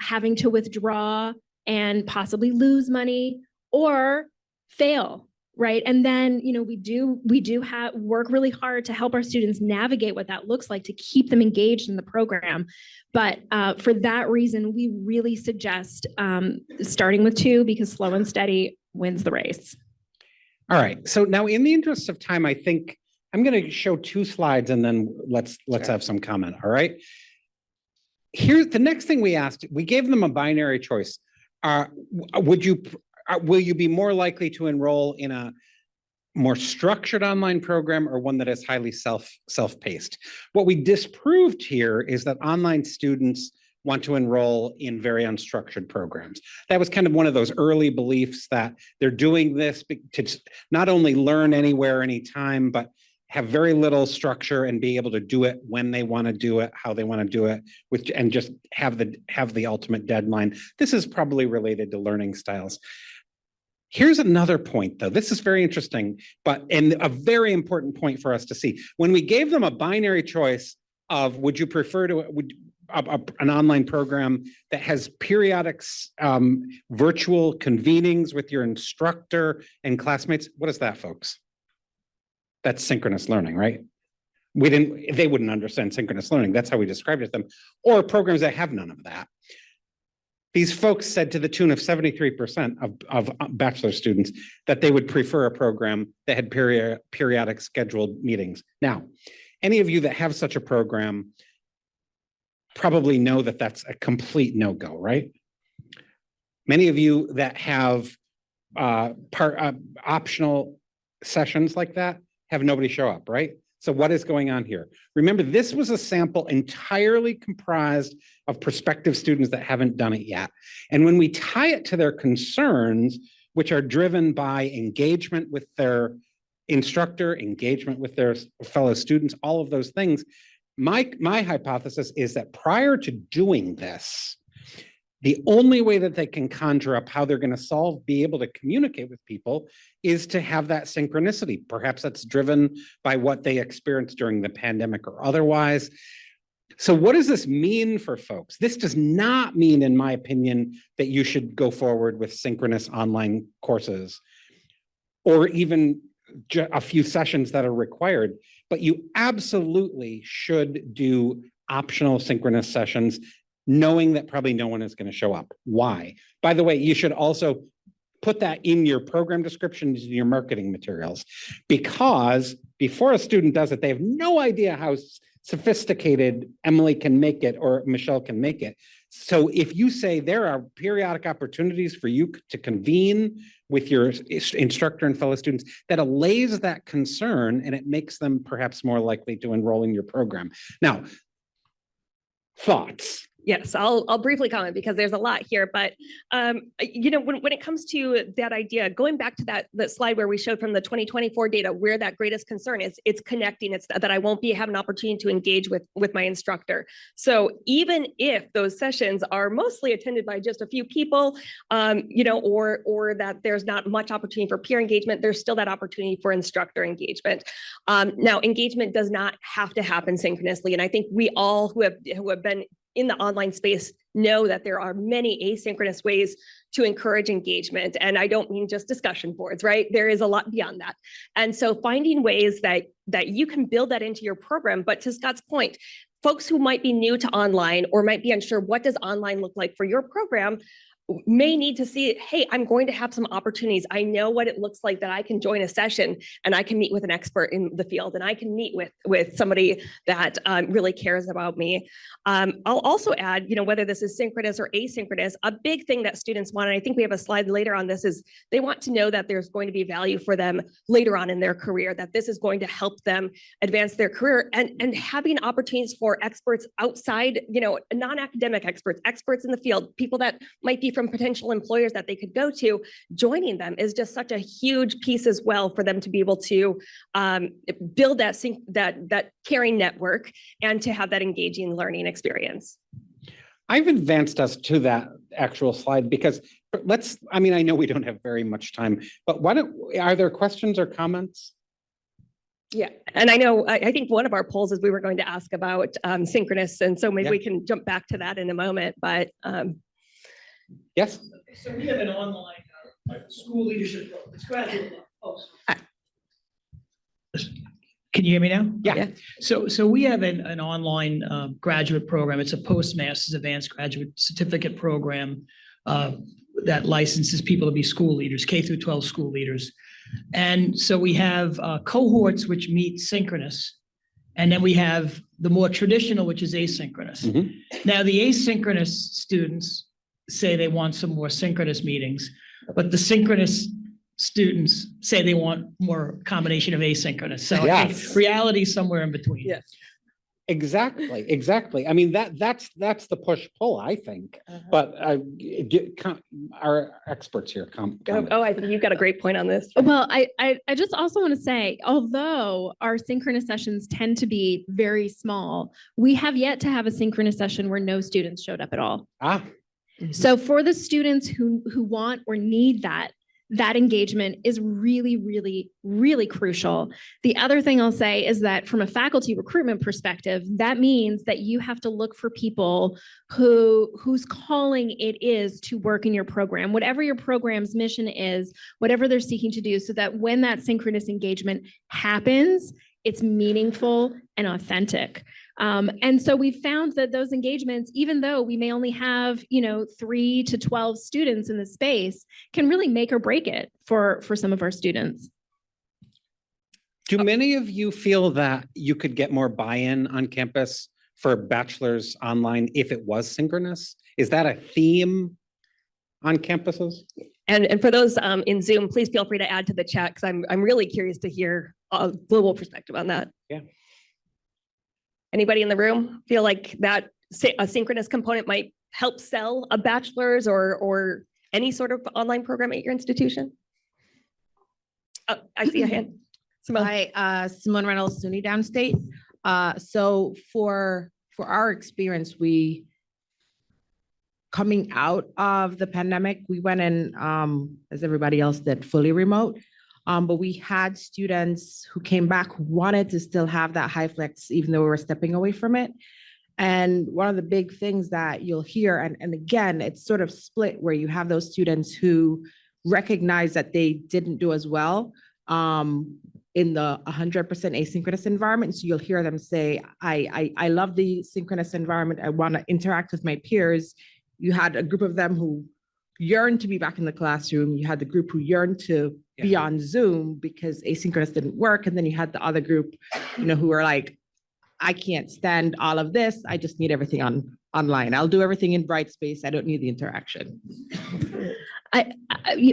having to withdraw and possibly lose money or fail, right? And then, we do work really hard to help our students navigate what that looks like to keep them engaged in the program. But for that reason, we really suggest starting with 2, because slow and steady wins the race. All right. So now, in the interest of time, I think I'm going to show 2 slides and then let's have some comment. All right. Here's the next thing we asked. We gave them a binary choice. Will you be more likely to enroll in a more structured online program or one that is highly self-paced? What we disproved here is that online students want to enroll in very unstructured programs. That was kind of one of those early beliefs that they're doing this to not only learn anywhere, anytime, but have very little structure and be able to do it when they want to do it, how they want to do it, and just have the ultimate deadline. This is probably related to learning styles. Here's another point, though. This is very interesting, and a very important point for us to see. When we gave them a binary choice of would you prefer an online program that has periodic virtual convenings with your instructor and classmates, what is that, folks? That's synchronous learning, right? They wouldn't understand synchronous learning. That's how we described it to them. Or programs that have none of that. These folks said to the tune of 73% of bachelor students that they would prefer a program that had periodic scheduled meetings. Now, any of you that have such a program probably know that that's a complete no-go, right? Many of you that have optional sessions like that have nobody show up, right? So what is going on here? Remember, this was a sample entirely comprised of prospective students that haven't done it yet. And when we tie it to their concerns, which are driven by engagement with their instructor, engagement with their fellow students, all of those things, my hypothesis is that prior to doing this, the only way that they can conjure up how they're going to be able to communicate with people is to have that synchronicity. Perhaps that's driven by what they experienced during the pandemic or otherwise. So what does this mean for folks? This does not mean, in my opinion, that you should go forward with synchronous online courses or even a few sessions that are required, but you absolutely should do optional synchronous sessions, knowing that probably no one is going to show up. Why? By the way, you should also put that in your program descriptions, in your marketing materials, because before a student does it, they have no idea how sophisticated Emily can make it or Michelle can make it. So if you say there are periodic opportunities for you to convene with your instructor and fellow students, that allays that concern and it makes them perhaps more likely to enroll in your program. Now, thoughts? Yes, I'll briefly comment because there's a lot here, but you know, when it comes to that idea, going back to that slide where we showed from the 2024 data, where that greatest concern is, it's connecting. It's that I won't have an opportunity to engage with my instructor. So even if those sessions are mostly attended by just a few people, you know, or that there's not much opportunity for peer engagement, there's still that opportunity for instructor engagement. Now, engagement does not have to happen synchronously, and I think we all who have been in the online space know that there are many asynchronous ways to encourage engagement. And I don't mean just discussion boards, right? There is a lot beyond that. And so finding ways that you can build that into your program. But to Scott's point, folks who might be new to online or might be unsure, what does online look like for your program, may need to see, hey, I'm going to have some opportunities. I know what it looks like that I can join a session and I can meet with an expert in the field and I can meet with somebody that really cares about me. I'll also add, you know, whether this is synchronous or asynchronous, a big thing that students want, and I think we have a slide later on this, is they want to know that there's going to be value for them later on in their career, that this is going to help them advance their career, and having opportunities for experts outside, you know, non-academic experts in the field, people that might be from potential employers that they could go to, joining them is just such a huge piece as well for them to be able to build that caring network and to have that engaging learning experience. I've advanced us to that actual slide because I mean, I know we don't have very much time, but are there questions or comments? Yeah, and I know, I think one of our polls is we were going to ask about synchronous, and so maybe we can jump back to that in a moment, but yes. So we have an online school leadership program. It's graduate level. Oh, can you hear me now? Yeah. So we have an online graduate program. It's a postmaster's advanced graduate certificate program that licenses people to be school leaders, K through 12 school leaders. And so we have cohorts which meet synchronous, and then we have the more traditional, which is asynchronous. Mm-hmm. Now, the asynchronous students say they want some more synchronous meetings, but the synchronous students say they want more combination of asynchronous. So I think reality is somewhere in between. Yes. Exactly. I mean, that's the push-pull, I think. But our experts here comment. Oh, I think you've got a great point on this. Well, I just also want to say, although our synchronous sessions tend to be very small, we have yet to have a synchronous session where no students showed up at all. So for the students who want or need that engagement is really, really, really crucial. The other thing I'll say is that from a faculty recruitment perspective, that means that you have to look for people whose calling it is to work in your program, whatever your program's mission is, whatever they're seeking to do, so that when that synchronous engagement happens, it's meaningful and authentic. And so we found that those engagements, even though we may only have, 3 to 12 students in the space, can really make or break it for some of our students. Do many of you feel that you could get more buy-in on campus for bachelor's online if it was synchronous? Is that a theme on campuses? And for those in Zoom, please feel free to add to the chat because I'm really curious to hear a global perspective on that. Yeah. Anybody in the room feel like that a synchronous component might help sell a bachelor's or any sort of online program at your institution? Oh, I see a hand. Simone. Hi, Simone Reynolds, SUNY Downstate. So for our experience, coming out of the pandemic, we went in, as everybody else did, fully remote. But we had students who came back who wanted to still have that high flex, even though we were stepping away from it. And one of the big things that you'll hear, and again, it's sort of split where you have those students who recognize that they didn't do as well in the 100% asynchronous environment. So you'll hear them say, I love the synchronous environment. I want to interact with my peers. You had a group of them who yearned to be back in the classroom. You had the group who yearned to be on Zoom because asynchronous didn't work. And then you had the other group, who were like, I can't stand all of this. I just need everything online. I'll do everything in Brightspace. I don't need the interaction.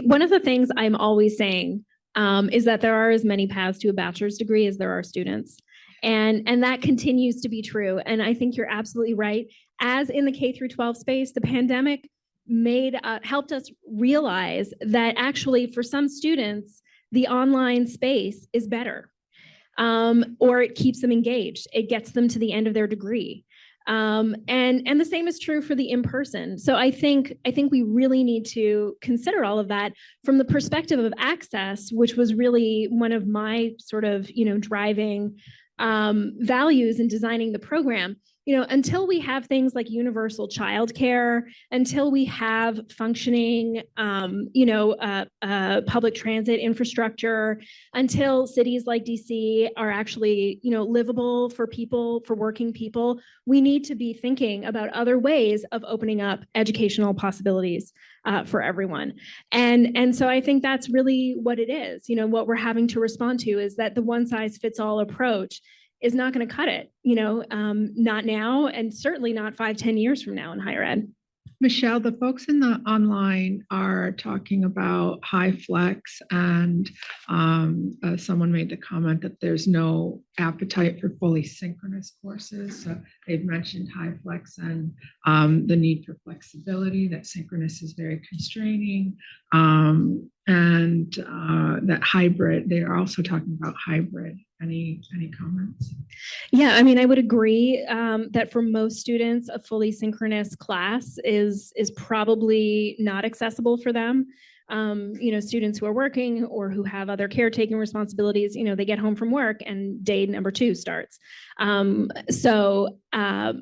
One of the things I'm always saying is that there are as many paths to a bachelor's degree as there are students. And that continues to be true. And I think you're absolutely right. As in the K through 12 space, the pandemic helped us realize that actually for some students, the online space is better. Or it keeps them engaged. It gets them to the end of their degree. And the same is true for the in-person. So I think we really need to consider all of that from the perspective of access, which was really one of my sort of, driving values in designing the program. Until we have things like universal childcare, until we have functioning, public transit infrastructure, until cities like DC are actually, livable for people, for working people, we need to be thinking about other ways of opening up educational possibilities for everyone. And so I think that's really what it is. What we're having to respond to is that the one size fits all approach is not going to cut it, not now, and certainly not 5-10 years from now in higher ed. Michelle, the folks in the online are talking about high flex, and someone made the comment that there's no appetite for fully synchronous courses. So they've mentioned high flex and the need for flexibility, that synchronous is very constraining, and that hybrid, they are also talking about hybrid. Any comments? Yeah, I mean, I would agree that for most students, a fully synchronous class is probably not accessible for them. Students who are working or who have other caretaking responsibilities, they get home from work and day number 2 starts. So for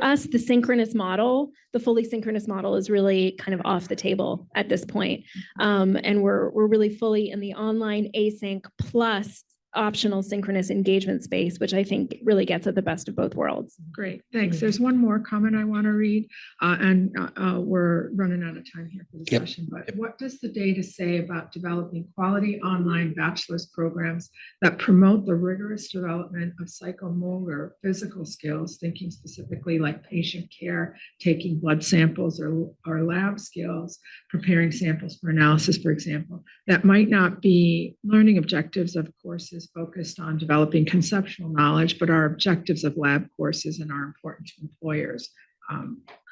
us, the synchronous model, the fully synchronous model is really kind of off the table at this point. And we're really fully in the online async plus optional synchronous engagement space, which I think really gets at the best of both worlds. Great, thanks. There's one more comment I want to read, and we're running out of time here for the session, but what does the data say about developing quality online bachelor's programs that promote the rigorous development of psychomotor physical skills, thinking specifically like patient care, taking blood samples or lab skills, preparing samples for analysis, for example, that might not be learning objectives of courses focused on developing conceptual knowledge, but are objectives of lab courses and are important to employers.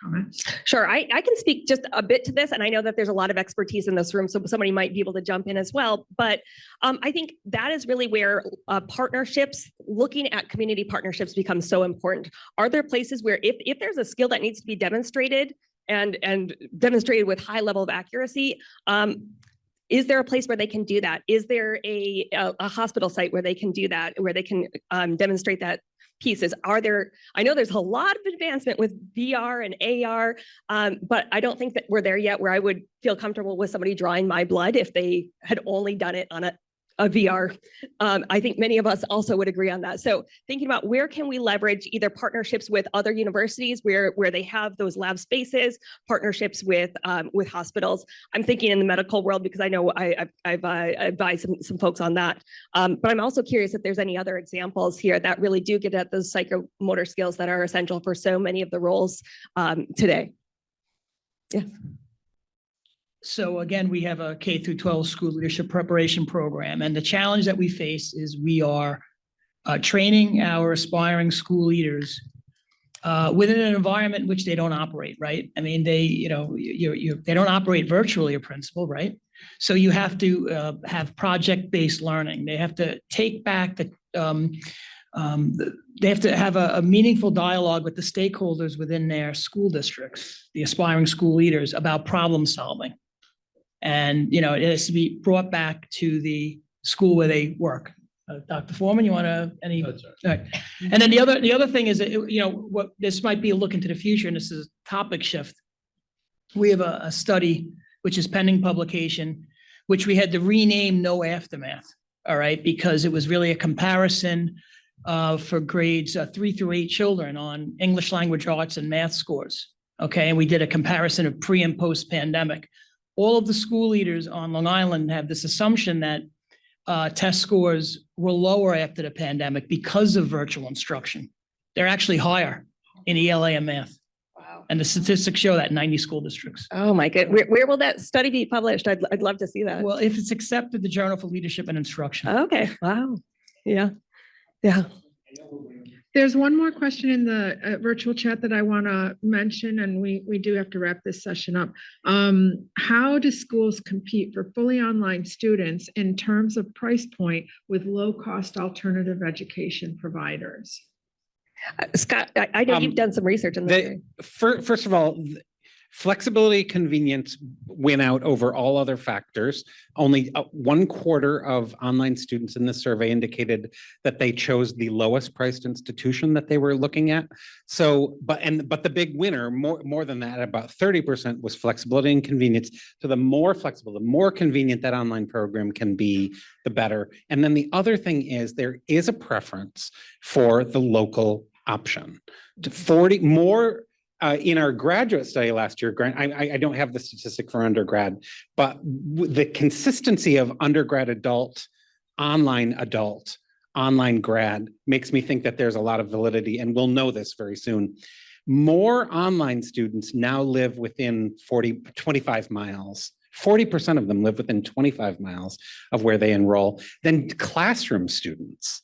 Comments? Sure, I can speak just a bit to this, and I know that there's a lot of expertise in this room, so somebody might be able to jump in as well. But I think that is really where partnerships, looking at community partnerships, becomes so important. Are there places where if there's a skill that needs to be demonstrated and demonstrated with high level of accuracy, is there a place where they can do that? Is there a hospital site where they can do that, where they can demonstrate that pieces? I know there's a lot of advancement with VR and AR, but I don't think that we're there yet where I would feel comfortable with somebody drawing my blood if they had only done it on VR. I think many of us also would agree on that. So thinking about where can we leverage either partnerships with other universities where they have those lab spaces, partnerships with hospitals. I'm thinking in the medical world because I know I've advised some folks on that. But I'm also curious if there's any other examples here that really do get at those psychomotor skills that are essential for so many of the roles today. Yeah. So again, we have a K through 12 school leadership preparation program, and the challenge that we face is we are training our aspiring school leaders within an environment in which they don't operate, right? I mean, they don't operate virtually, a principal, right? So you have to have project-based learning. They have to take back they have to have a meaningful dialogue with the stakeholders within their school districts, the aspiring school leaders, about problem solving. And, it has to be brought back to the school where they work. Dr. Foreman, you want to, any? All right. And then the other thing is, that, what this might be a look into the future, and this is a topic shift. We have a study, which is pending publication, which we had to rename No Aftermath, all right? Because it was really a comparison for grades 3 through 8 children on English language arts and math scores, okay? And we did a comparison of pre and post pandemic. All of the school leaders on Long Island have this assumption that test scores were lower after the pandemic because of virtual instruction. They're actually higher in ELA and math. Wow. And the statistics show that in 90 school districts. Oh my God. Where will that study be published? I'd love to see that. Well, if it's accepted, the Journal for Leadership and Instruction. Okay. Wow. Yeah. Yeah. There's one more question in the virtual chat that I want to mention, and we do have to wrap this session up. How do schools compete for fully online students in terms of price point with low-cost alternative education providers? Scott, I know you've done some research in this area. First of all, flexibility, convenience win out over all other factors. Only 1/4 of online students in the survey indicated that they chose the lowest priced institution that they were looking at. So, but the big winner, more than that, about 30% was flexibility and convenience. So the more flexible, the more convenient that online program can be, the better. And then the other thing is there is a preference for the local option. 40 more. In our graduate study last year, I don't have the statistic for undergrad, but the consistency of undergrad adult, online grad makes me think that there's a lot of validity, and we'll know this very soon. More online students now live within 25 miles. 40% of them live within 25 miles of where they enroll than classroom students.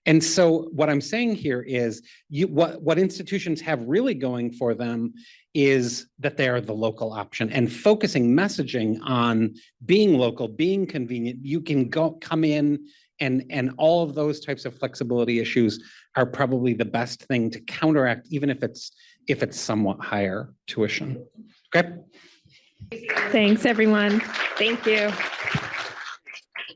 And so what I'm saying here is what institutions have really going for them is that they are the local option, and focusing messaging on being local, being convenient. You can come in and all of those types of flexibility issues are probably the best thing to counteract, even if it's somewhat higher tuition. Okay. Thanks, everyone. Thank you.